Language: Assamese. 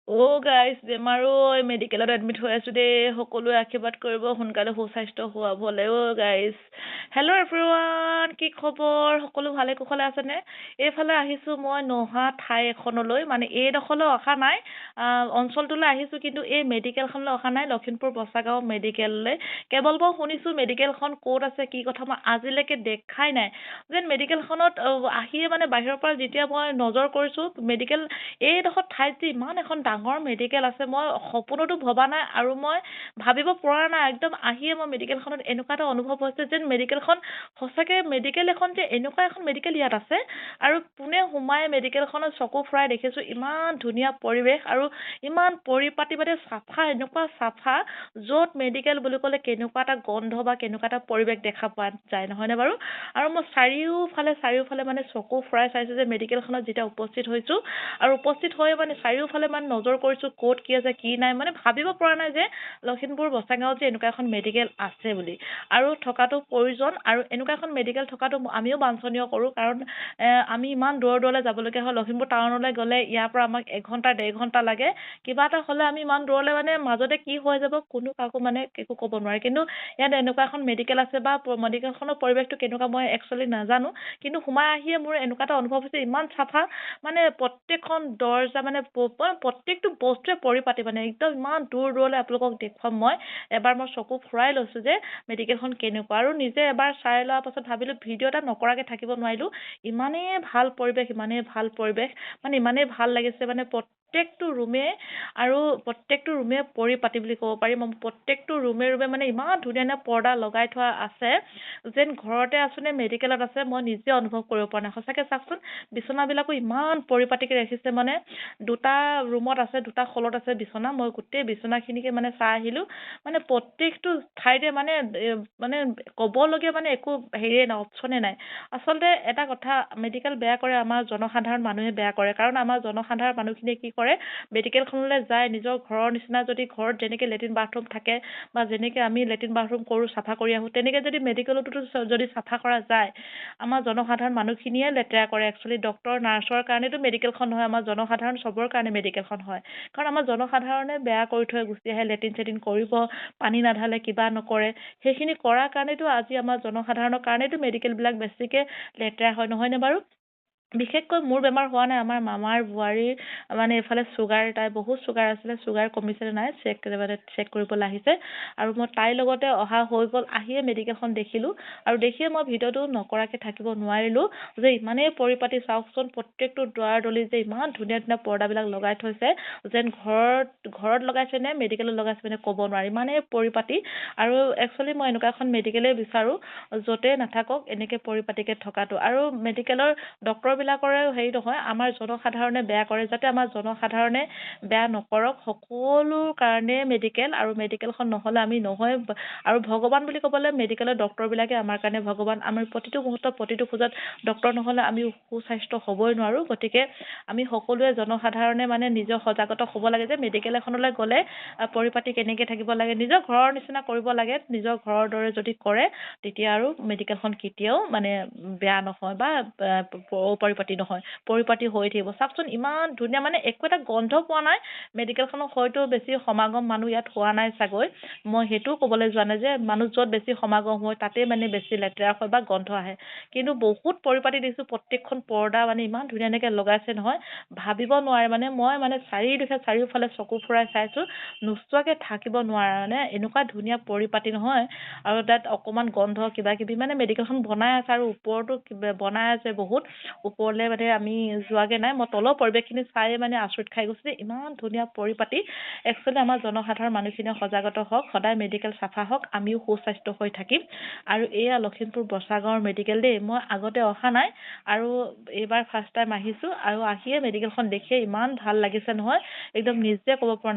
গাইজ বেমাৰো মেডিকেলত এডমিট হৈ আছোঁ দেই। সকলোৱে আশীৰ্বাদ কৰিব সোনকালে সুস্বাস্থ্য হোৱাবলৈ। গাইজ হেল্ল' এভৰিৱান, কি খবৰ? সকলো ভালে কুশলে আছেনে? এইফালে আহিছোঁ মই নহা ঠাই এখনলৈ, মানে এইডোখৰলৈ অহা নাই, অঞ্চলটোলৈ আহিছোঁ, কিন্তু এই মেডিকেলখনলৈ অহা নাই, লখিমপুৰ বচাগাঁও মেডিকেললৈ। কেৱল মই শুনিছোঁ মেডিকেলখন ক'ত আছে, কি কথা, মই আজিলৈকে দেখাই নাই। যেন মেডিকেলখনত আহিয়ে মানে বাহিৰৰ পৰা যেতিয়া মই নজৰ কৰিছোঁ, মেডিকেল এইডোখৰ ঠাইত যে ইমান এখন ডাঙৰ মেডিকেল আছে, মই সপোনতো ভবা নাই আৰু মই ভাবিব পৰা নাই। একদম আহিয়ে মই মেডিকেলখনত এনেকুৱা এটা অনুভৱ হৈছে যেন মেডিকেলখন সঁচাকৈ মেডিকেল এখন যে এনেকুৱা এখন মেডিকেল ইয়াত আছে। আৰু পোনে সোমাই মেডিকেলখনত চকু ফুৰাই দেখিছোঁ ইমান ধুনীয়া পৰিৱেশ আৰু ইমান পৰিপাটি, মানে চাফা, এনেকুৱা চাফা, য'ত মেডিকেল বুলি ক'লে কেনেকুৱা এটা গন্ধ বা কেনেকুৱা এটা পৰিৱেশ দেখা পোৱা যায়, নহয়নে বাৰু? আৰু মই চাৰিওফালে মানে চকু ফুৰাই চাইছোঁ যে মেডিকেলখনত যেতিয়া উপস্থিত হৈছোঁ, আৰু উপস্থিত হৈ মানে চাৰিওফালে মানে নজৰ কৰিছোঁ ক'ত কি আছে কি নাই, মানে ভাবিব পৰা নাই যে লখিমপুৰ বচাগাঁৱত যে এনেকুৱা এখন মেডিকেল আছে বুলি, আৰু থকাটো প্ৰয়োজন। আৰু এনেকুৱা এখন মেডিকেল থকাটো আমিও বাঞ্ছনীয় কৰোঁ, কাৰণ আমি ইমান দূৰলৈ যাবলগীয়া হয়। লখিমপুৰ টাউনলৈ গ'লে ইয়াৰ পৰা আমাক 1-1.5 ঘণ্টা লাগে। কিবা এটা হ'লে আমি ইমান দূৰলৈ মানে মাজতে কি হৈ যাব কোনো কাকো মানে একো ক'ব নোৱাৰে। কিন্তু ইয়াত এনেকুৱা এখন মেডিকেল আছে, বা মেডিকেলখনৰ পৰিৱেশটো কেনেকুৱা মই একচুৱেলি নাজানো, কিন্তু সোমাই আহিয়ে মোৰ এনেকুৱা এটা অনুভৱ হৈছে ইমান চাফা, মানে প্ৰত্যেকখন দৰ্জা, মানে প্ৰত্যেকটো বস্তুৱে পৰিপাটি, মানে একদম ইমান দূৰলৈ আপোনালোকক দেখুৱাম মই। এবাৰ মই চকু ফুৰাই লৈছোঁ যে মেডিকেলখন কেনেকুৱা, আৰু নিজে এবাৰ চাই লোৱাৰ পাছত ভাবিলোঁ ভিডিঅ' এটা নকৰাকৈ থাকিব নোৱাৰিলোঁ। ইমানেই ভাল পৰিৱেশ, মানে ইমানেই ভাল লাগিছে, মানে প্ৰত্যেকটো ৰুমে পৰিপাটি বুলি ক'ব পাৰি। প্ৰত্যেকটো ৰুমে মানে ইমান ধুনীয়া পৰ্দা লগাই থোৱা আছে, যেন ঘৰতে আছোঁ নে মেডিকেলত আছে মই নিজে অনুভৱ কৰিব পৰা নাই। সঁচাকৈ চাওকচোন, বিচনাবিলাকো ইমান পৰিপাটিকৈ ৰাখিছে, মানে 2টা ৰুমত আছে, 2টা হলত আছে বিচনা। মই গোটেই বিচনাখিনিকে মানে চাই আহিলোঁ, মানে প্ৰত্যেকটো ঠাইতে মানে ক'বলগীয়া মানে একো হেৰিয়ে নাই, অপশ্যনে নাই। আচলতে এটা কথা, মেডিকেল বেয়া কৰে আমাৰ জনসাধাৰণ মানুহে বেয়া কৰে, কাৰণ আমাৰ জনসাধাৰণ মানুহখিনিয়ে কি কৰে, মেডিকেলখনলৈ যায় নিজৰ ঘৰৰ নিচিনা, যদি ঘৰত যেনেকৈ লেট্ৰিন বাথৰুম থাকে বা যেনেকৈ আমি লেট্ৰিন বাথৰুম কৰোঁ, চাফা কৰি আহোঁ, তেনেকৈ যদি মেডিকেলতো যদি চাফা কৰা যায়, আমাৰ জনসাধাৰণ মানুহখিনিয়ে লেতেৰা কৰে। একচুৱেলি ডক্তৰ নাৰ্ছৰ কাৰণেতো মেডিকেলখন নহয়, আমাৰ জনসাধাৰণ চবৰ কাৰণে মেডিকেলখন হয়। কাৰণ আমাৰ জনসাধাৰণে বেয়া কৰি থৈ গুচি আহে, লেট্ৰিন চেট্ৰিন কৰিব, পানী নাঢালে, কিবা নকৰে। সেইখিনি কৰাৰ কাৰণেতো আজি আমাৰ জনসাধাৰণৰ কাৰণেতো মেডিকেলবিলাক বেছিকৈ লেতেৰা হয়, নহয়নে বাৰু? বিশেষকৈ মোৰ বেমাৰ হোৱা নাই, আমাৰ মামাৰ বোৱাৰীৰ মানে এইফালে চুগাৰ, তাই বহুত চুগাৰ আছিলে, চুগাৰ কমিছিলে নাই, চেক কৰিবলৈ আহিছে। আৰু মই তাইৰ লগতে অহা হৈ গ'ল, আহিয়ে মেডিকেলখন দেখিলোঁ, আৰু দেখিয়ে মই ভিডিঅ'টো নকৰাকৈ থাকিব নোৱাৰিলোঁ যে ইমানেই পৰিপাটি। চাওকচোন, প্ৰত্যেকটো দুৱাৰ দলি যে ইমান ধুনীয়া পৰ্দাবিলাক লগাই থৈছে, যেন ঘৰত লগাইছে নে মেডিকেলত লগাইছে মানে ক'ব নোৱাৰি, ইমানেই পৰিপাটি। আৰু একচুৱেলি মই এনেকুৱা এখন মেডিকেলেই বিচাৰোঁ, য'তে নাথাকক এনেকৈ পৰিপাটিকৈ থকাটো। আৰু মেডিকেলৰ ডক্তৰবিলাকৰে হেৰি নহয়, আমাৰ জনসাধাৰণে বেয়া কৰে, যাতে আমাৰ জনসাধাৰণে বেয়া নকৰক, সকলোৰ কাৰণে মেডিকেল, আৰু মেডিকেলখন নহ'লে আমি নহয়। আৰু ভগৱান বুলি ক'বলৈ মেডিকেলৰ ডক্তৰবিলাকে আমাৰ কাৰণে ভগৱান। আমি প্ৰতিটো মুহূৰ্তত, প্ৰতিটো খোজত ডক্তৰ নহ'লে আমি সুস্বাস্থ্য হ'বই নোৱাৰোঁ। গতিকে আমি সকলোৱে জনসাধাৰণে মানে নিজৰ সজাগতা হ'ব লাগে যে মেডিকেল এখনলৈ গ'লে পৰিপাটি কেনেকৈ থাকিব লাগে, নিজৰ ঘৰৰ নিচিনা কৰিব লাগে। নিজৰ ঘৰৰ দৰে যদি কৰে, তেতিয়া আৰু মেডিকেলখন কেতিয়াও মানে বেয়া নহয় বা অপৰিপাটি নহয়, পৰিপাটি হৈ থাকিব। চাওকচোন, ইমান ধুনীয়া, মানে একো এটা গন্ধ পোৱা নাই। মেডিকেলখনত হয়তো বেছি সমাগম মানুহ ইয়াত হোৱা নাই চাগৈ, মই সেইটোও ক'বলৈ যোৱা নাই যে মানুহ য'ত বেছি সমাগম হয় তাতেই মানে বেছি লেতেৰা হয় বা গন্ধ আহে। কিন্তু বহুত পৰিপাটি দেখিছোঁ, প্ৰত্যেকখন পৰ্দা মানে ইমান ধুনীয়াকৈ লগাইছে নহয়, ভাবিব নোৱাৰে। মানে মই মানে চাৰিওফালে চকু ফুৰাই চাইছোঁ, নোচোৱাকৈ থাকিব নোৱাৰা, মানে এনেকুৱা ধুনীয়া পৰিপাটি নহয়। আৰু তাত অকণমান গন্ধ কিবাকিবি, মানে মেডিকেলখন বনাই আছে, আৰু ওপৰতো কিবা বনাই আছে বহুত ওপৰলৈ, মানে আমি যোৱাগৈ নাই। মই তলৰ পৰিৱেশখিনি চাই মানে আচৰিত খাই গৈছোঁ যে ইমান ধুনীয়া পৰিপাটি। একচুৱেলি আমাৰ জনসাধাৰণ মানুহখিনিয়ে সজাগত হওক, সদায় মেডিকেল চাফা হওক, আমিও সুস্বাস্থ্য হৈ থাকিম। আৰু এয়া লখিমপুৰ বচাগাঁৱৰ মেডিকেল দেই, মই আগতে অহা নাই, আৰু এইবাৰ ফাৰ্ষ্ট টাইম আহিছোঁ, আৰু আহিয়ে মেডিকেলখন দেখিয়ে ইমান ভাল লাগিছে নহয়, একদম নিজে ক'ব পৰা নাই।